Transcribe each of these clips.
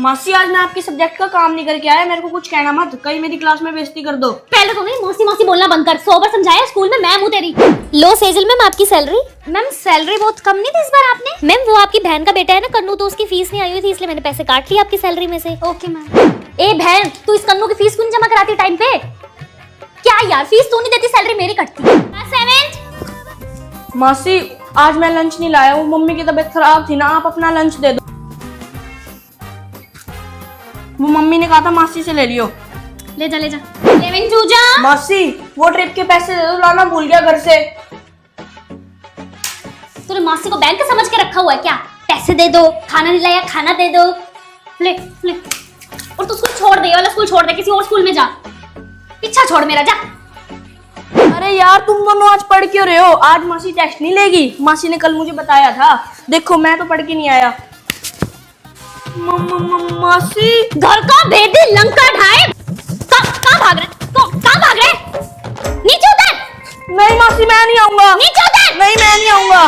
मासी आज मैं आपके सब्जेक्ट का काम नहीं करके आया, मेरे को कुछ कहना मत, कहीं मेरी क्लास में बेइज्जती कर दो। पहले तो नहीं मौसी मौसी बोलना बंद कर। 100 बार समझाया स्कूल में, मैम हूँ तेरी। लो सेजल मैम आपकी सैलरी। मैम सैलरी बहुत कम नहीं थी इस बार आपने? मैम वो आपकी बहन का बेटा है ना कन्नू, तो उसकी फीस नहीं आई हुई थी इसलिए मैंने पैसे काट लिए आपकी सैलरी में से। Okay ma'am. ए बहन तू इस कन्नू की फीस क्यों नहीं जमा कराती टाइम पे? क्या यार फीस तू नहीं देती, सैलरी मेरी कटती है। मासी आज मैं लंच नहीं लाया, वो मम्मी की तबीयत खराब थी ना, आप अपना लंच दे दो। वो मम्मी ने कहा था मासी से ले लियो। ले जा ले जा। लेविन चूजा। मासी वो ट्रिप के पैसे दे दो, लाना भूल गया घर से। तूने मासी को बैंक समझ के रखा हुआ है क्या? पैसे दे दो, खाना नहीं लाया खाना दे दो। ले ले। और तू स्कूल छोड़ दे, ये वाला स्कूल छोड़ दे, किसी और स्कूल में जा। पीछा छोड़ मेरा, जा। अरे यार तुम दोनों आज पढ़ क्यों रहे हो? आज मासी टेस्ट नहीं लेगी, मासी ने कल मुझे बताया था। देखो मैं तो पढ़ के नहीं आया। मासी घर का भेदी लंका ढाए। कहाँ भाग रहे? कहाँ भाग रहे? नीचे उतर। नहीं मासी मैं नहीं आऊंगा। नीचे उतर। नहीं मैं नहीं आऊंगा।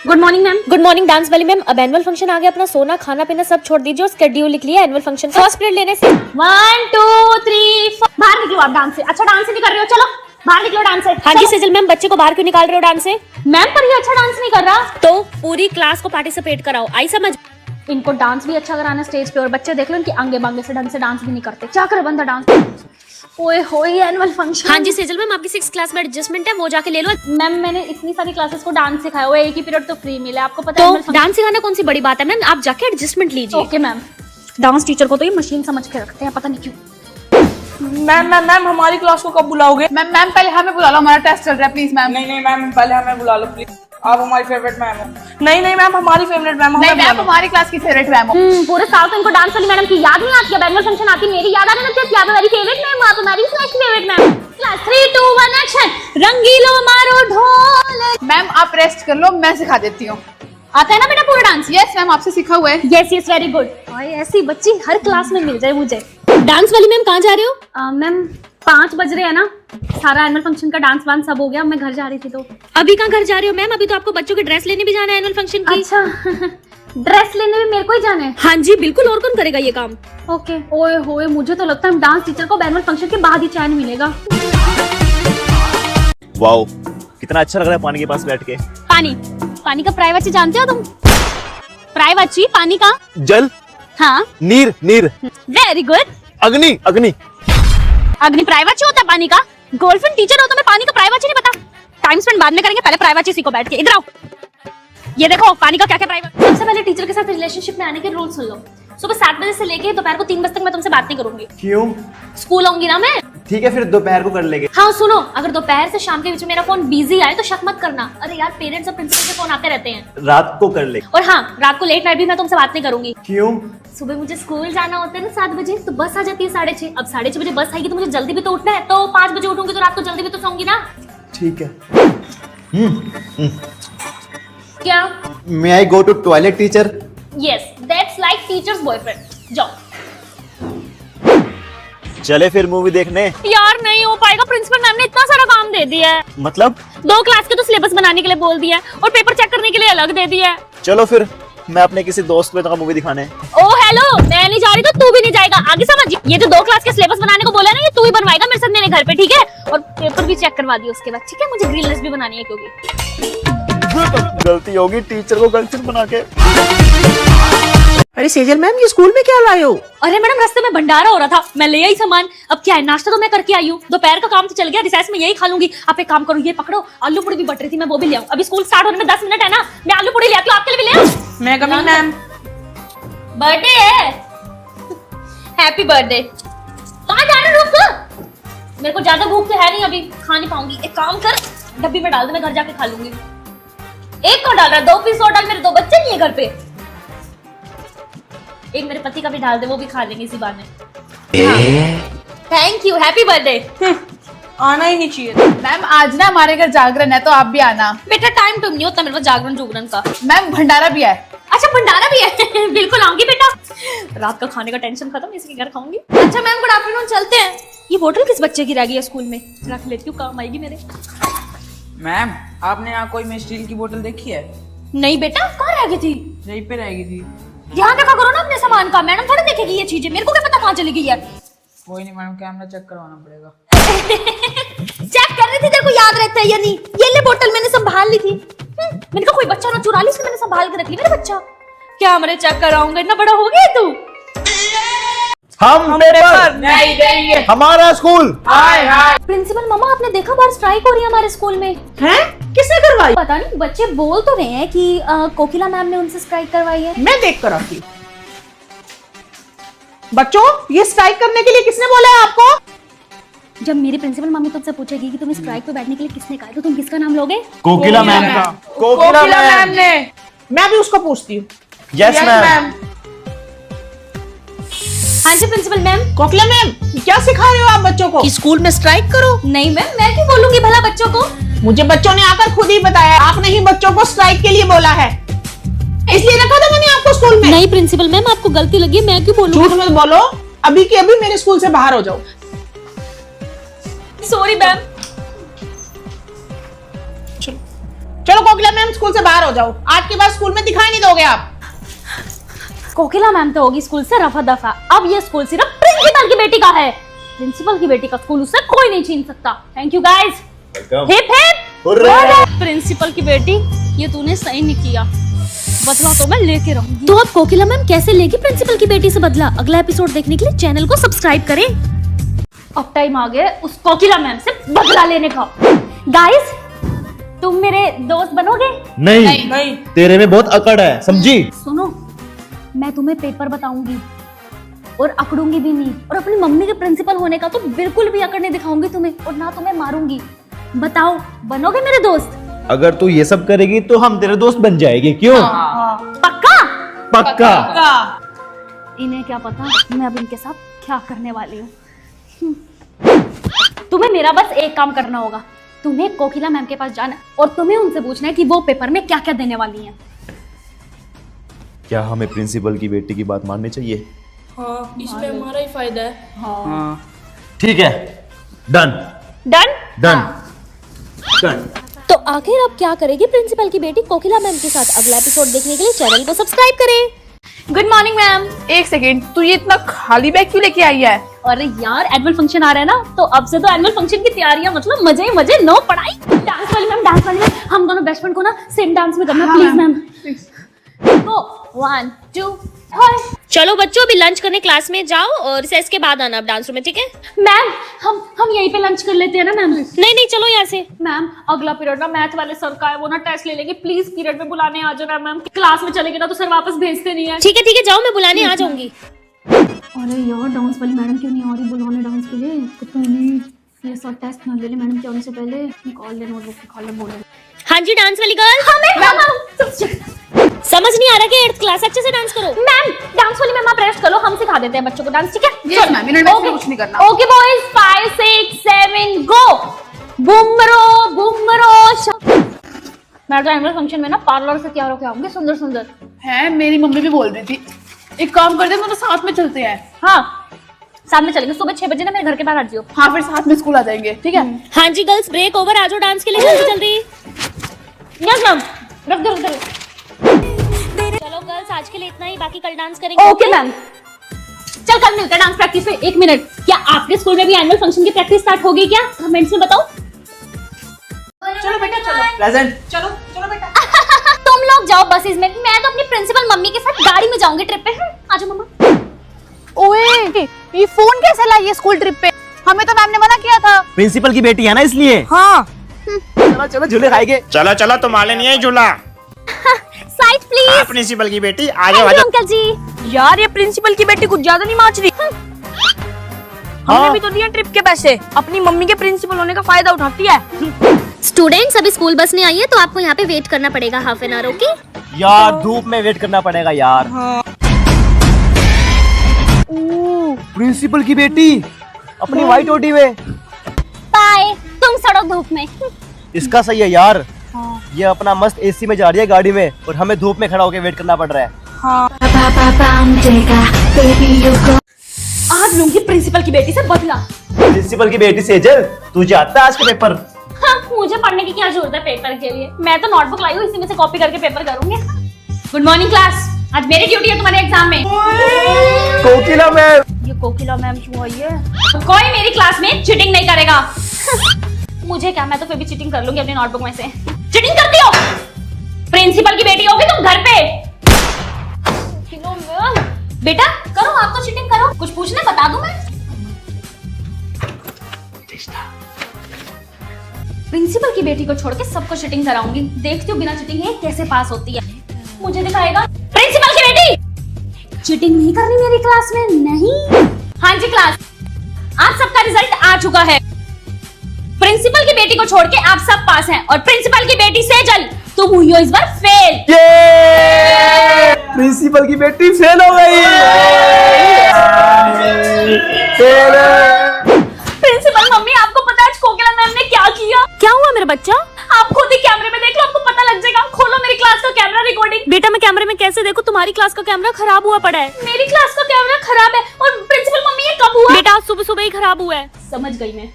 Good morning ma'am. Good morning dance वाली मैम। अब एनुअल फंक्शन आ गया, अपना सोना खाना पीना सब छोड़ दीजिए और स्केड्यूल लिख लिया एनुअल फंक्शन फर्स्ट पीरियड लेने से। 1 2 3 4 बाहर निकलो आप डांस से। अच्छा डांस नहीं कर रहे हो, चलो बाहर निकलो डांस से। हाँ जी सेजल मैम, बच्चे को बाहर क्यों निकाल रहे हो डांस से? मैम पर ये अच्छा डांस नहीं कर रहा। तो पूरी क्लास को पार्टिसिपेट कराओ, आई समझ? इनको डांस भी अच्छा कराना स्टेज पे, और बच्चे देख लो इनके आंगे बांगे से ढंग से डांस भी नहीं करते। क्या करे बंदा डांस? ओए होए एनुअल फंक्शन। हाँ जी सेजल मैम, आपकी 6th क्लास में एडजस्टमेंट है, वो जाके ले लो। मैम मैंने इतनी सारी क्लासेस को डांस सिखाया हुआ है, एक ही पीरियड तो फ्री मिला, आपको पता है। तो डांस सिखाना कौन सी बड़ी बात है मैम, आप जाके एडजस्टमेंट लीजिए। Okay ma'am. डांस टीचर को तो ये मशीन समझ के रखते हैं, पता नहीं क्यों। मैम हमारी क्लास को कब बुलाओगे? मैम पहले हमें बुला लो, हमारा टेस्ट चल रहा है प्लीज मैम। नहीं मैम पहले हमें बुला लो प्लीज, आप हमारी फेवरेट मैम हो। नहीं मैम हमारी फेवरेट मैम। नहीं मैम हमारी क्लास की फेवरेट मैम हो। पूरे साल तो इनको डांस वाली मैडम की याद नहीं आती, अब एनुअल फंक्शन आती मेरी याद आने लगती है। क्या तुम्हारी फेवरेट मैम? आप हमारी क्लास की फेवरेट मैम। Class 3 2 1 action. रंगीलो मारो ढोल। मैम आप रेस्ट कर लो, मैं सिखा देती हूँ। आता है ना बेटा पूरा डांस? यस मैम आपसे सीखा हुआ है। Yes very good. ऐसी बच्ची हर क्लास में मिल जाए मुझे। डांस वाली मैम कहाँ जा रहे हो? मैम 5 बज रहे हैं ना, सारा एनुअल फंक्शन का डांस वांस सब हो गया, मैं घर जा रही थी। तो अभी कहाँ घर जा रही हो मैम? अभी तो आपको बच्चों की ड्रेस लेने भी जाना है एनुअल फंक्शन की। अच्छा ड्रेस लेने भी मेरे को ही जाना है? हाँ जी बिल्कुल, और कौन करेगा ये काम? ओके। ओए होए मुझे तो लगता है डांस टीचर को एनुअल फंक्शन के बाद ही चैन मिलेगा। वाओ कितना अच्छा लग रहा है पानी के पास बैठ के। पानी का प्राइवेसी जानते हो तुम? प्राइवेसी पानी का जल। हाँ नीर। Very good. अग्नि अग्नि प्राइवेसी होता है पानी का? गर्लफ्रेंड टीचर हो तो मैं पानी का प्राइवेसी नहीं पता? टाइम स्पेंड बाद में करेंगे, पहले प्राइवेसी सीखो बैठ के। इधर आओ, ये देखो पानी का क्या क्या प्राइवेसी। सबसे पहले टीचर के साथ रिलेशनशिप में आने के रूल सुन लो। सुबह 7 बजे से लेके दोपहर को 3 बजे तक मैं तुमसे बात नहीं करूंगी। क्यों? स्कूल आऊंगी ना मैं। ठीक है फिर दोपहर को कर लेंगे। हाँ सुनो, अगर दोपहर से शाम के बीच में मेरा फोन बिजी आए तो शक मत करना। अरे यार पेरेंट्स और प्रिंसिपल के फोन आते रहते हैं। रात को कर लेंगे। और हाँ रात को लेट नाइट भी मैं तुमसे बात नहीं करूंगी। क्यों? सुबह मुझे स्कूल जाना होता है ना 7 बजे, तो बस आ जाती है 6:30। अब 6:30 बजे बस आएगी तो मुझे जल्दी भी तो उठना है, तो 5 बजे उठूंगी तो रात को जल्दी भी तो सोऊंगी ना। ठीक है। क्या? May I go to toilet teacher? Yes that's like teachers boyfriend. जाओ। चले फिर मूवी देखने। यार नहीं हो पाएगा, प्रिंसिपल मैम ने इतना सारा काम दे दिया है। मतलब? 2 क्लास के तो सिलेबस बनाने के लिए बोल दिया है और पेपर चेक करने के लिए अलग दे दिया है। चलो फिर मैं अपने किसी दोस्त को इतना मूवी दिखाने। ओ हेलो, मैं नहीं जा रही तो तू भी नहीं जाएगा, आगे समझ। ये जो 2 क्लास के सिलेबस बनाने को बोला है ना, ये तू ही बनवाएगा मेरे साथ मेरे घर पे, ठीक है? और पेपर भी चेक करवा दिया उसके बाद, ठीक है? मुझे ग्रीन लिस्ट भी बनानी है क्योंकि गलती होगी टीचर को गर्लफ्रेंड बना के। अरे सेजल मैम ये स्कूल में क्या लाए हो? अरे मैडम रास्ते में भंडारा हो रहा था, मैं ले आई सामान। अब क्या है, नाश्ता तो मैं करके आई हूँ, दोपहर का काम तो चल गया, रिसेस में यही खा लूंगी। आप एक काम करो, ये पकड़ो, आलू पूड़ी भी बट रही थी, मैं वो भी ले आऊं। अभी स्कूल स्टार्ट होने में 10 मिनट है ना, मैं आलू पूड़ी ले आती हूँ, आपके लिए भी ले आऊं। मैं कमिंग मैम। बर्थडे है, हैप्पी बर्थडे। कहाँ जा रहे हो? रुक, मेरे को ज्यादा भूख तो है नहीं, अभी खा नहीं पाऊंगी। एक काम कर, डब्बी में डाल दे, मैं घर जाके खा लूंगी। एक को डाल रहा है, 2 पीस और डाल, मेरे 2 बच्चे नहीं है घर पे। एक मेरे पति का भी डाल दे, वो भी खा लेंगे इसी बार में। Thank you, happy birthday. आना ही नहीं चाहिए। मैम आज ना हमारे घर जागरण है तो आप भी आना। बेटा टाइम टू नहीं होता मेरे पास जागरण जुगरण का। मैम भंडारा भी है। अच्छा भंडारा भी है बिल्कुल आऊंगी बेटा, रात का खाने का टेंशन खत्म, इसी के घर खाऊंगी। अच्छा मैम गुड आफ्टरनून, चलते हैं। ये बोतल किस बच्चे की रह गई है स्कूल में? रख लेती हूँ, काम आएगी मेरे। मैम आपने यहाँ कोई में स्टील की बोतल देखी है? नहीं बेटा, कहाँ रह गई थी? यहीं पे रहेगी थी। ध्यान रखा करो ना अपने सामान का, मैडम थोड़ी रखेगी ये चीजें? मेरे को क्या पता कहाँ चली गई है। कोई नहीं मैडम, कैमरा चेक करवाना पड़ेगा। चेक कर रही थी, तेरे को याद रहता है या नहीं? ये ले बोतल मैंने संभाल ली थी। मैंने कहा कोई बच्चा ना चुरा ली, इसलिए मैंने संभाल के रख ली। मेरा बच्चा कैमरे चेक कराऊंगा, इतना बड़ा हो गया तू। हम पेपर नहीं देंगे। हमारा स्कूल। हाय हाय। प्रिंसिपल मामा, आपने देखा बाहर स्ट्राइक हो रही है हमारे स्कूल में? हैं? किसने करवाई? पता नहीं, बच्चे बोल तो रहे हैं कि कोकिला मैम ने उनसे स्ट्राइक करवाई है। मैं देख कर आती हूँ। बच्चों, ये स्ट्राइक करने के लिए किसने बोला है आपको? जब मेरी प्रिंसिपल मम्मी तुमसे पूछेगी कि तुम्हें स्ट्राइक पे बैठने के लिए किसने कहा है, तो तुम किसका नाम लोगे? कोकिला मैम का। कोकिला मैम ने। मैं भी उसको पूछती हूँ। Yes ma'am. हाँ जी प्रिंसिपल मैम। कोकिला मैम, क्या सिखा रहे हो आप बच्चों को? कि स्कूल में स्ट्राइक करो? नहीं मैम, मैं क्यों बोलूंगी भला बच्चों को? मुझे बच्चों ने आकर खुद ही बताया, आपने ही बच्चों को स्ट्राइक के लिए बोला है, इसलिए रखा था मैंने आपको स्कूल में। नहीं प्रिंसिपल मैम, आपको गलती लगी, मैं क्यों बोलूं? झूठ मत बोलो, अभी के अभी मेरे स्कूल से बाहर हो जाओ। Sorry ma'am. चलो कोकिला मैम, स्कूल से बाहर हो जाओ। आज के बाद स्कूल में दिखाई नहीं दोगे आप। कोकिला मैम तो होगी स्कूल से रफा दफा, अब ये स्कूल सिर्फ प्रिंसिपल की बेटी का है। प्रिंसिपल की बेटी का स्कूल उससे कोई नहीं छीन सकता। Thank you guys. Hip hip principal की बेटी, ये तूने सही नहीं किया, बदला तो मैं लेके रहूंगी। तो अब कोकिला मैम कैसे लेगी प्रिंसिपल की बेटी से बदला? अगला एपिसोड देखने के लिए चैनल को सब्सक्राइब करें। अब टाइम आ गया उस कोकिला मैम से बदला लेने का। गाइस, तुम मेरे दोस्त बनोगे? नहीं, तेरे में बहुत अकड़ है, समझी? सुनो, मैं तुम्हें पेपर बताऊंगी और अकड़ूंगी भी नहीं, और अपनी मम्मी के प्रिंसिपल होने का तो बिल्कुल भी अकड़ नहीं दिखाऊंगी तुम्हें, और ना तुम्हें मारूंगी। बताओ, बनोगे मेरे दोस्त? अगर तू ये सब करेगी तो हम तेरे दोस्त बन जाएंगे, क्यों? पक्का? पक्का। इन्हें क्या पता मैं अब इनके साथ क्या करने वाली हूँ। तुम्हें मेरा बस एक काम करना होगा, तुम्हें कोकिला मैम के पास जाना और तुम्हें उनसे पूछना है कि वो पेपर में क्या क्या देने वाली हैं। क्या हमें प्रिंसिपल की बेटी की बात माननी चाहिए? हाँ, इसमें हमारा ही फायदा है। ठीक है, डन डन? Done done. तो आखिर अब क्या करेगी प्रिंसिपल की बेटी कोकिला मैम के साथ? अगला एपिसोड देखने के लिए चैनल को सब्सक्राइब करें। Good morning ma'am. एक सेकेंड, तू ये इतना खाली बैग क्यों लेके आई है? अरे यार, एनुअल फंक्शन आ रहा है ना, तो अब से तो एनुअल फंक्शन की तैयारियां, मतलब मजे ही मजे, नो पढ़ाई। डांस वाली मैम, डांस वाली मैम, हम दोनों बेस्ट फ्रेंड को ना सेम डांस में करना, प्लीज मैम। तो 1 2 3। चलो बच्चों, अभी लंच करने क्लास में जाओ और रिसेस के बाद आना अब डांस रूम में, ठीक है? मैम, हम यहीं पे लंच कर लेते हैं ना मैम? नहीं, चलो यहाँ से। मैम, अगला पीरियड ना मैथ वाले सर का है, वो ना टेस्ट ले लेंगे, प्लीज पीरियड में बुलाने आ जाना मैम। क्लास में चलेंगे ना तो सर वापस भेजते नहीं है। ठीक है, जाओ, मैं बुलाने आ जाऊंगी। अरे यार, डांस वाली मैडम क्यों नहीं आ रही बुलाने डांस के लिए? तो पहले ये सब टेस्ट ना ले ले मैडम के आने से पहले, निकाल ले नोटबुक, निकाल ले, बोले। हाँ जी, डांस वाली गर्ल। समझ नहीं आ रहा कि 8th क्लास, अच्छे से डांस करो। मैम, डांस वाली मैम आप रेस्ट करो, हम सिखा देते हैं बच्चों को डांस, ठीक है? Yes, ma'am, इन्होंने वैसे कुछ नहीं करना। ओके बॉयज, 5 6 7 गो। बुमरो बुमरो। मैं तो एनुअल फंक्शन में ना पार्लर से तैयार होके आऊंगी, सुंदर सुंदर। है, मेरी मम्मी भी बोल रही थी। एक काम करते हैं, दोनों साथ में चलते हैं। हाँ, साथ में चलेंगे। सुबह 6 बजे ना मेरे घर के बाहर आ जाओ। हाँ, फिर साथ में स्कूल आ जाएंगे, ठीक है? हाँ जी गर्ल्स, ब्रेक ओवर, आ जाओ डांस के लिए जल्दी। यस मैम, रख दो। चलो गर्ल्स, आज के लिए इतना ही, बाकी कल डांस करेंगे। Okay ma'am. चल, कल मिलते हैं डांस प्रैक्टिस में। 1 मिनट, क्या आपके स्कूल में भी एनुअल फंक्शन की प्रैक्टिस स्टार्ट होगी क्या? कमेंट्स में बताओ। चलो बेटा, चलो। प्रेजेंट। चलो बेटा। तुम लोग जाओ बसेस में, मैं तो अपनी प्रिंसिपल मम्मी के साथ गाड़ी में जाऊंगी ट्रिप पे। आ जाओ मम्मा। ओए, ये फोन कैसे लाई है स्कूल ट्रिप पे? हमें तो मैम ने मना किया था। प्रिंसिपल की बेटी है ना, इसलिए। हाँ। चलो झूले खाएंगे। चलो तुम्हारे नहीं है झूला। Side please. प्रिंसिपल की बेटी आगे आ जाओ। अंकल जी। यार, ये प्रिंसिपल की बेटी कुछ ज्यादा नहीं माच रही। हमने भी तो दिए ट्रिप के पैसे, अपनी मम्मी के प्रिंसिपल होने का फायदा उठाती है। स्टूडेंट्स, अभी स्कूल बस नहीं आई है, तो आपको यहाँ पे वेट करना पड़ेगा हाफ एन आवर, ओके? यार, धूप में वेट करना पड़ेगा यार। प्रिंसिपल की बेटी अपनी व्हाइट ओटी में। बाय, तुम सड़ो धूप में। इसका सही है यार, ये अपना मस्त एसी में जा रही है गाड़ी में, और हमें धूप में खड़ा होकर वेट करना पड़ रहा है। आज लूंगी प्रिंसिपल की बेटी से बदला। प्रिंसिपल की बेटी सेजल, तुझे आता है आज के पेपर? हाँ, मुझे पढ़ने की क्या जरूरत है पेपर के लिए? मैं तो नोटबुक लाई हूँ, इसी में से कॉपी करके पेपर करूंगी। Good morning class. आज मेरी ड्यूटी है तुम्हारे एग्जाम में। कोकिला मैम, ये कोकिला मैम क्यों आई है? कोई मेरी क्लास में चीटिंग नहीं करेगा। मुझे क्या, मैं तो फिर भी चीटिंग कर लूंगी अपनी नोटबुक में से। चीटिंग करती हो? प्रिंसिपल की बेटी होगी तुम घर पे। बेटा करो, आप तो चीटिंग करो। कुछ पूछना बता दूं मैं? प्रिंसिपल की बेटी को छोड़ के सबको चीटिंग कराऊंगी। देखती हूँ बिना चीटिंग है कैसे पास होती है। मुझे दिखाएगा। प्रिंसिपल की बेटी, चीटिंग नहीं करनी मेरी क्लास में। नहीं। हाँ जी क्लास, आज सबका रिजल्ट आ चुका है। प्रिंसिपल की बेटी को छोड़ के आप सब पास हैं और प्रिंसिपल की बेटी सेजल, तुम हुई हो इस बार फेल। प्रिंसिपल की बेटी फेल हो गई। प्रिंसिपल मम्मी, आपको पता है आज कोकिला मैम ने क्या किया? क्या हुआ मेरा बच्चा? आप खुद ही कैमरे में देख लो, आपको पता लग जाएगा। खोलो मेरी क्लास का कैमरा रिकॉर्डिंग। बेटा मैं कैमरे में कैसे देखूं? तुम्हारी क्लास का कैमरा खराब हुआ पड़ा है। मेरी क्लास का कैमरा खराब है और प्रिंसिपल मम्मी ये कब हुआ? बेटा आज सुबह सुबह ही खराब हुआ है। समझ गई मैं,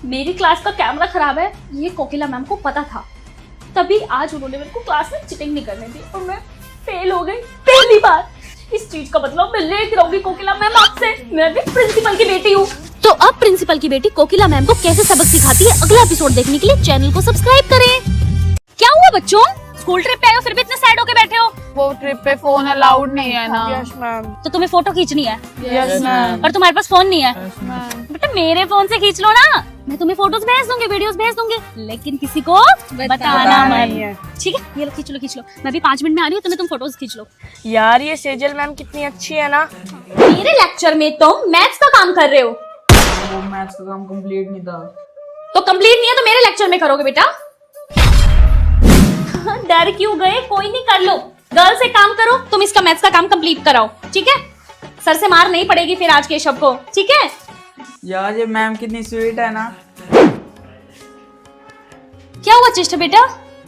मेरी क्लास का कैमरा खराब है ये कोकिला मैम को पता था, तभी आज उन्होंने मेरे को क्लास में चीटिंग नहीं करने दी और मैं फेल हो गई पहली बार। इस चीज का मतलब मैं लेती रहूंगी कोकिला मैम आपसे। मैं भी प्रिंसिपल की बेटी हूँ। तो अब प्रिंसिपल की बेटी कोकिला मैम को कैसे सबक सिखाती है, अगला एपिसोड देखने के लिए चैनल को सब्सक्राइब करें। क्या हुआ बच्चों? स्कूल ट्रिप पे आए हो फिर भी इतने सैड होके बैठे हो? वो ट्रिप पे फोन अलाउड नहीं है ना। Yes ma'am. तो तुम्हें फोटो खींचनी है यस मैम। और तुम्हारे पास फोन नहीं है? मैम। बेटा मेरे फोन से खींच लो ना, मैं तुम्हें फोटोज भेज दूंगी, वीडियोस भेज दूंगी, लेकिन किसी को बताना मत। ठीक है, ये लो खींच लो खींच लो। मैं भी 5 मिनट में आ रही हूँ, तुम्हें तुम फोटोज खींच लो। यार ये सेजल मैम कितनी अच्छी है ना। मेरे लेक्चर में तुम मैथ्स का काम कर रहे हो। वो मैथ्स का काम कंप्लीट नहीं था। तो कंप्लीट नहीं है तो मेरे लेक्चर में करोगे बेटा। डर क्यों गए? कोई नहीं, कर लो। गर्ल से काम करो, तुम इसका मैथ्स का काम कंप्लीट कराओ, ठीक है? सर से मार नहीं पड़ेगी फिर आज केशव को, ठीक है? यार ये मैम कितनी स्वीट है ना। क्या हुआ चेष्टा बेटा?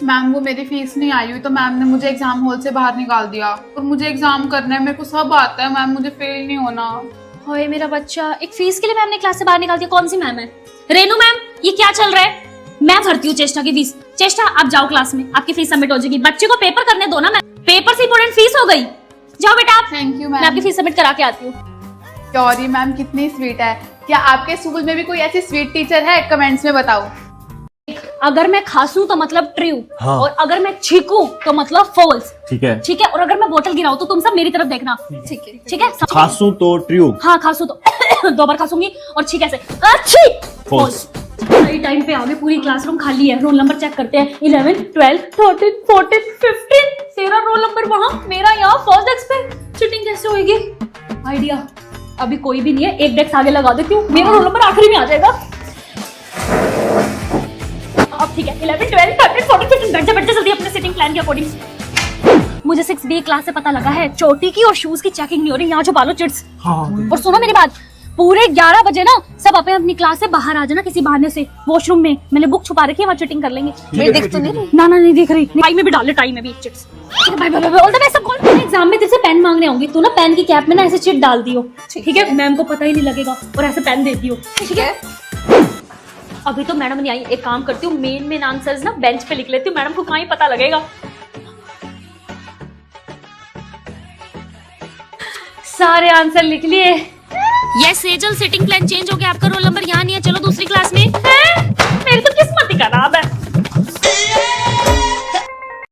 मैम वो मेरी फीस नहीं आई हुई तो मैम ने मुझे एग्जाम हॉल से बाहर निकाल दिया और मुझे एग्जाम करना है, मेरे को सब आता है मैम, मुझे फेल नहीं होना। होए मेरा बच्चा, एक फीस के लिए मैम ने क्लास से बाहर निकाल दिया। कौन सी मैम है? रेनू मैम, ये क्या चल रहा है? मैं भरती हूँ चेष्टा की फीस। चेष्टा आप जाओ क्लास में, आपकी फीस सबमिट हो जाएगी। बच्चे को पेपर करने दो ना मैम, पेपर से इंपोर्टेंट फीस हो गई। जाओ बेटा आप। थैंक यू मैं आपकी मैम। फीस सबमिट करा के आती हूँ। सॉरी मैम, कितनी स्वीट है। क्या आपके स्कूल में भी कोई ऐसी स्वीट टीचर है? कमेंट्स में बताओ। अगर मैं खांसूं तो मतलब ट्रू, हाँ। और अगर मैं छींकूं तो मतलब फॉल्स, ठीक है। ठीक है? और अगर मैं बोतल गिराऊं तो तुम सब मेरी तरफ देखना, ठीक है? ठीक है? खांसू तो ट्रू। हाँ खांसू तो 2 बार खांसूंगी और छींक ऐसे अच्छी False। सही टाइम पे आगे, पूरी क्लासरूम खाली है। रोल नंबर चेक करते हैं। 11, 12, 13, 14, 15। तेरा रोल नंबर वहां, मेरा यहाँ फर्स्ट डेस्क पे। चीटिंग कैसे होगी? आइडिया, अभी कोई भी नहीं है, एक डेस्क आगे लगा देती हूँ, मेरा रोल नंबर आखिरी में आ जाएगा। अब ठीक है, 11, 12, 13, 14, 15। बैठ जा जल्दी अपने सिटिंग प्लान के अकॉर्डिंग। मुझे 6B क्लास से पता लगा है चोटी की और शूज की चेकिंग नहीं हो रही। यहाँ जो बालो चिट्स। और सुनो मेरी बात, पूरे 11 बजे ना सब अपनी क्लास से बाहर आ जाना किसी बहाने से। वॉशरूम में मैंने बुक छुपा रखी है, वहाँ चीटिंग कर लेंगे। मेरी दिख तो नहीं रही? ना नहीं दिख रही। टाई में भी डाल ले, टाई में भी chits. Bye bye bye. All the best सबको। एग्जाम में तेरे से पेन मांगने होंगी, तू ना पेन की कैप में ना ऐसे चिट डाल दियो, ठीक है? मैम को पता ही नहीं लगेगा और ऐसे पेन दे दियो, ठीक है? अभी तो मैडम नहीं आई, एक काम करती हूँ, मेन आंसर्स ना बेंच पे लिख लेती हूँ, मैडम को कहाँ ही पता लगेगा। सारे आंसर लिख लिए। Yes Sejal, sitting plan change हो गया, आपका रोल नंबर यहाँ नहीं है, चलो दूसरी क्लास में। मेरी तो किस्मत ही खराब है।